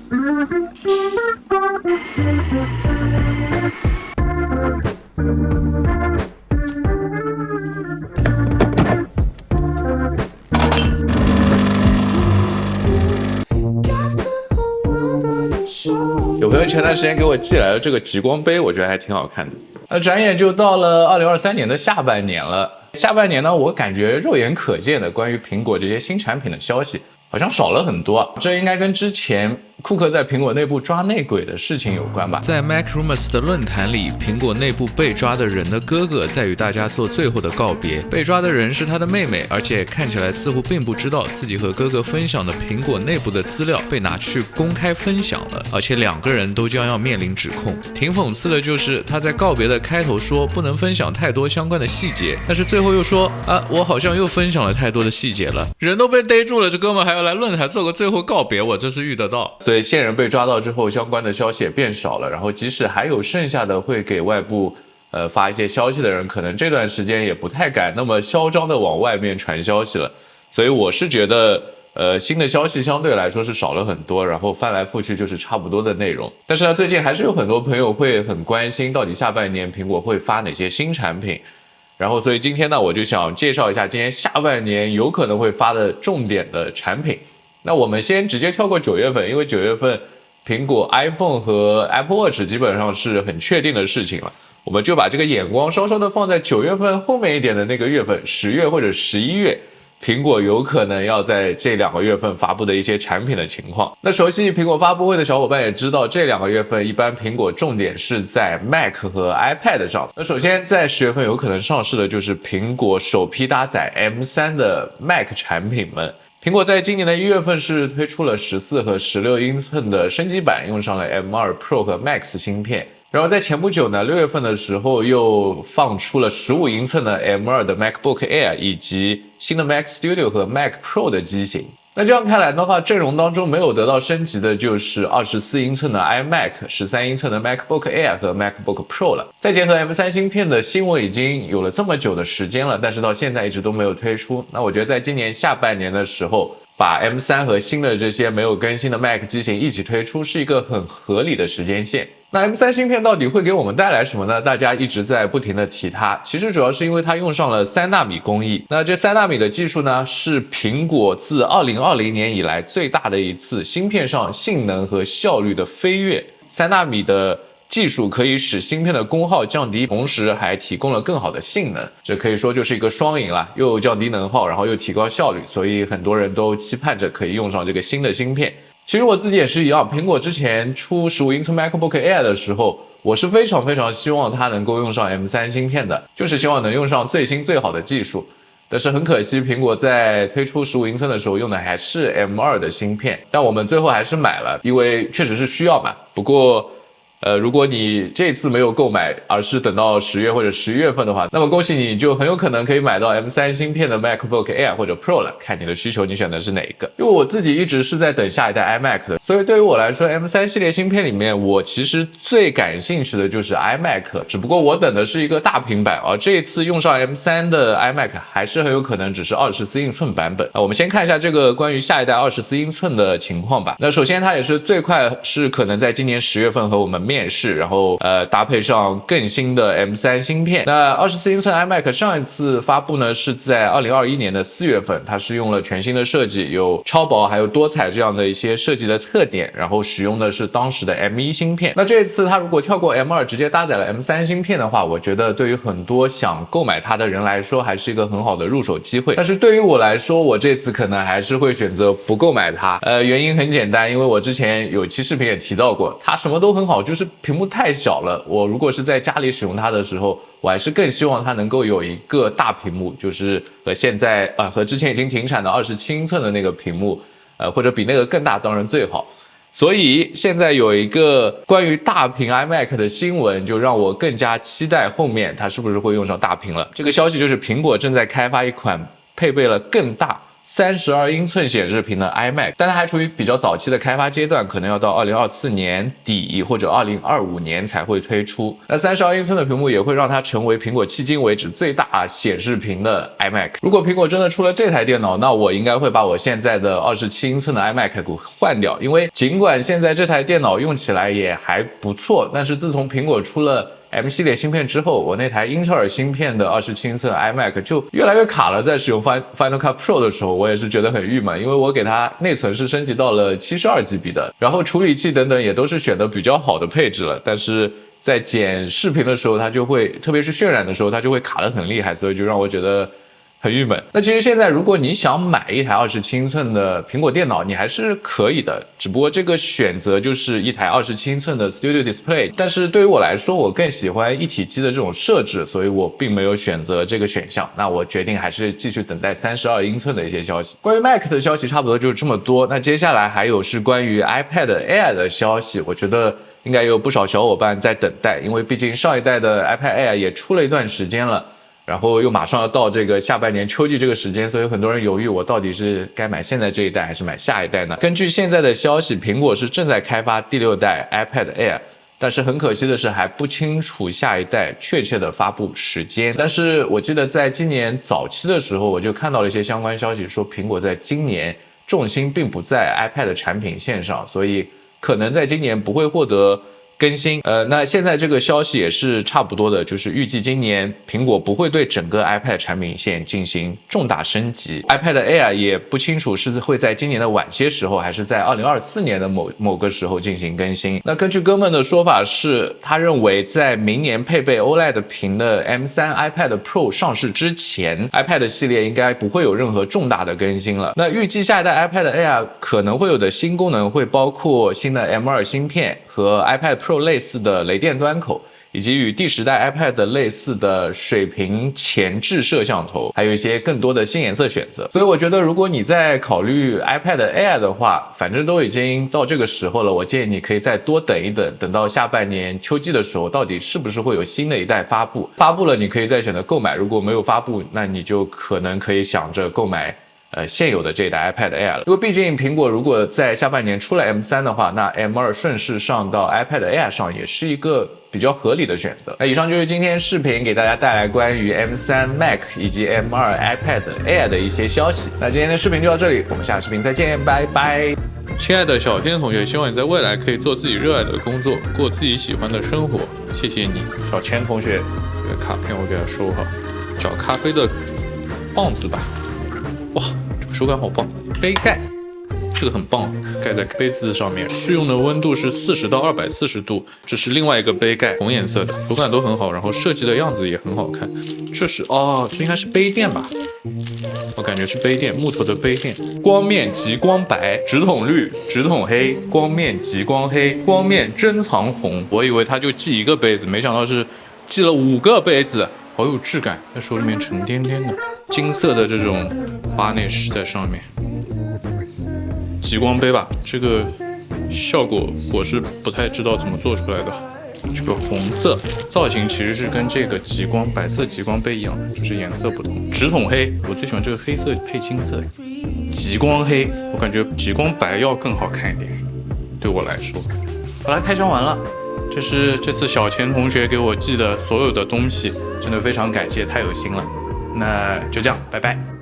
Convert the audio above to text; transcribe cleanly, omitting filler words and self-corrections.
有朋友前段时间给我寄来了这个极光杯，我觉得还挺好看的。那转眼就到了2023年的下半年了。下半年呢，我感觉肉眼可见的关于苹果这些新产品的消息好像少了很多，这应该跟之前库克在苹果内部抓内鬼的事情有关吧。在 Mac Rumors 的论坛里，苹果内部被抓的人的哥哥在与大家做最后的告别。被抓的人是他的妹妹，而且看起来似乎并不知道自己和哥哥分享的苹果内部的资料被拿去公开分享了，而且两个人都将要面临指控。挺讽刺的就是他在告别的开头说不能分享太多相关的细节，但是最后又说我好像又分享了太多的细节了。人都被逮住了，这哥们还要来论坛做个最后告别，我真是遇得到。所以线人被抓到之后，相关的消息也变少了，然后即使还有剩下的会给外部发一些消息的人，可能这段时间也不太敢那么嚣张的往外面传消息了。所以我是觉得新的消息相对来说是少了很多，然后翻来覆去就是差不多的内容。但是呢，最近还是有很多朋友会很关心到底下半年苹果会发哪些新产品，然后所以今天呢，我就想介绍一下今年下半年有可能会发的重点的产品。那我们先直接跳过9月份，因为9月份苹果 iPhone 和 Apple Watch 基本上是很确定的事情了，我们就把这个眼光稍稍的放在9月份后面一点的那个月份，10月或者11月，苹果有可能要在这2个月份发布的一些产品的情况。那熟悉苹果发布会的小伙伴也知道，这2个月份一般苹果重点是在 Mac 和 iPad 上。那首先在10月份有可能上市的就是苹果首批搭载 M3 的 Mac 产品们。苹果在今年的1月份是推出了14和16英寸的升级版，用上了 M2 Pro 和 Max 芯片。然后在前不久呢，6月份的时候又放出了15英寸的 M2 的 MacBook Air 以及新的 Mac Studio 和 Mac Pro 的机型。那这样看来的话，阵容当中没有得到升级的就是24英寸的 iMac、13英寸的 MacBook Air 和 MacBook Pro 了。再结合 M3 芯片的新闻已经有了这么久的时间了，但是到现在一直都没有推出。那我觉得在今年下半年的时候，把 M3 和新的这些没有更新的 Mac 机型一起推出是一个很合理的时间线。那 M3 芯片到底会给我们带来什么呢？大家一直在不停的提它，其实主要是因为它用上了3纳米工艺。那这3纳米的技术呢，是苹果自2020年以来最大的一次芯片上性能和效率的飞跃。3纳米的技术可以使芯片的功耗降低，同时还提供了更好的性能，这可以说就是一个双赢了，又降低能耗，然后又提高效率，所以很多人都期盼着可以用上这个新的芯片。其实我自己也是一样，苹果之前出15英寸 MacBook Air 的时候，我是非常希望它能够用上 M3 芯片的，就是希望能用上最新最好的技术。但是很可惜，苹果在推出15英寸的时候用的还是 M2 的芯片，但我们最后还是买了，因为确实是需要嘛。不过如果你这次没有购买，而是等到10月或者11月份的话，那么恭喜你，就很有可能可以买到 M3 芯片的 MacBook Air 或者 Pro 了，看你的需求你选的是哪一个。因为我自己一直是在等下一代 iMac 的，所以对于我来说 M3 系列芯片里面，我其实最感兴趣的就是 iMac 了，只不过我等的是一个大平板，而这一次用上 M3 的 iMac 还是很有可能只是24英寸版本。我们先看一下这个关于下一代24英寸的情况吧。那首先它也是最快是可能在今年10月份和我们面世，然后搭配上更新的 M3 芯片。那24英寸 iMac 上一次发布呢是在2021年的4月份，它是用了全新的设计，有超薄还有多彩这样的一些设计的特点，然后使用的是当时的 M1 芯片。那这一次它如果跳过 M2 直接搭载了 M3 芯片的话，我觉得对于很多想购买它的人来说还是一个很好的入手机会。但是对于我来说，我这次可能还是会选择不购买它。原因很简单，因为我之前有期视频也提到过，它什么都很好，就是屏幕太小了。我如果是在家里使用它的时候，我还是更希望它能够有一个大屏幕，就是和现在和之前已经停产的27英寸的那个屏幕，或者比那个更大当然最好。所以现在有一个关于大屏 iMac 的新闻，就让我更加期待后面它是不是会用上大屏了。这个消息就是苹果正在开发一款配备了更大32英寸显示屏的 iMac， 但它还处于比较早期的开发阶段，可能要到2024年底或者2025年才会推出。那32英寸的屏幕也会让它成为苹果迄今为止最大显示屏的 iMac。如果苹果真的出了这台电脑，那我应该会把我现在的27英寸的 iMac 给换掉，因为尽管现在这台电脑用起来也还不错，但是自从苹果出了M 系列芯片之后，我那台英特尔芯片的27英寸 iMac 就越来越卡了。在使用 Final Cut Pro 的时候，我也是觉得很郁闷，因为我给它内存是升级到了72GB 的，然后处理器等等也都是选的比较好的配置了，但是在剪视频的时候，它就会，特别是渲染的时候，它就会卡得很厉害，所以就让我觉得很郁闷。那其实现在如果你想买一台27英寸的苹果电脑，你还是可以的，只不过这个选择就是一台27英寸的 Studio Display。但是对于我来说，我更喜欢一体机的这种设置，所以我并没有选择这个选项。那我决定还是继续等待32英寸的一些消息。关于 Mac 的消息差不多就是这么多。那接下来还有是关于 iPad Air 的消息，我觉得应该有不少小伙伴在等待，因为毕竟上一代的 iPad Air 也出了一段时间了。然后又马上要到这个下半年秋季这个时间，所以很多人犹豫我到底是该买现在这一代还是买下一代呢？根据现在的消息，苹果是正在开发第6代 iPad Air， 但是很可惜的是还不清楚下一代确切的发布时间。但是我记得在今年早期的时候，我就看到了一些相关消息，说苹果在今年重心并不在 iPad 产品线上，所以可能在今年不会获得更新。那现在这个消息也是差不多的，就是预计今年苹果不会对整个 iPad 产品线进行重大升级。iPad Air 也不清楚是会在今年的晚些时候，还是在2024年的某个时候进行更新。那根据哥们的说法是，他认为在明年配备 OLED 屏的 M3 iPad Pro 上市之前， iPad 系列应该不会有任何重大的更新了。那预计下一代 iPad Air 可能会有的新功能会包括新的 M2 芯片和 iPad Pro 类似的雷电端口，以及与第10代 iPad 类似的水平前置摄像头，还有一些更多的新颜色选择。所以我觉得如果你在考虑 iPad Air 的话，反正都已经到这个时候了，我建议你可以再多等一等，等到下半年秋季的时候，到底是不是会有新的一代发布，发布了你可以再选择购买，如果没有发布，那你就可能可以想着购买现有的这一代 iPad Air 了。因为毕竟苹果如果在下半年出了 M3 的话，那 M2 顺势上到 iPad Air 上也是一个比较合理的选择。那以上就是今天视频给大家带来关于 M3 Mac 以及 M2 iPad Air 的一些消息。那今天的视频就到这里，我们下视频再见，拜拜。亲爱的小天同学，希望你在未来可以做自己热爱的工作，过自己喜欢的生活。谢谢你，小钱同学。这个卡片我给它收好，找咖啡的棒子吧。哇，这个手感好棒！杯盖，这个很棒，盖在杯子上面，适用的温度是40到240度。这是另外一个杯盖，红颜色的，手感都很好，然后设计的样子也很好看。这是这应该是杯垫吧？我感觉是杯垫，木头的杯垫。光面极光白，直筒绿，直筒黑，光面极光黑，光面珍藏红。我以为它就系一个杯子，没想到是系了5个杯子。好有质感，在手里面沉甸甸的，金色的这种巴内饰在上面。极光杯吧，这个效果我是不太知道怎么做出来的。这个红色造型其实是跟这个极光白色极光杯一样，只是颜色不同。直筒黑，我最喜欢这个黑色配金色。极光黑，我感觉极光白要更好看一点，对我来说。好了，开箱完了。这是这次小钱同学给我寄的所有的东西，真的非常感谢，太有心了。那就这样，拜拜。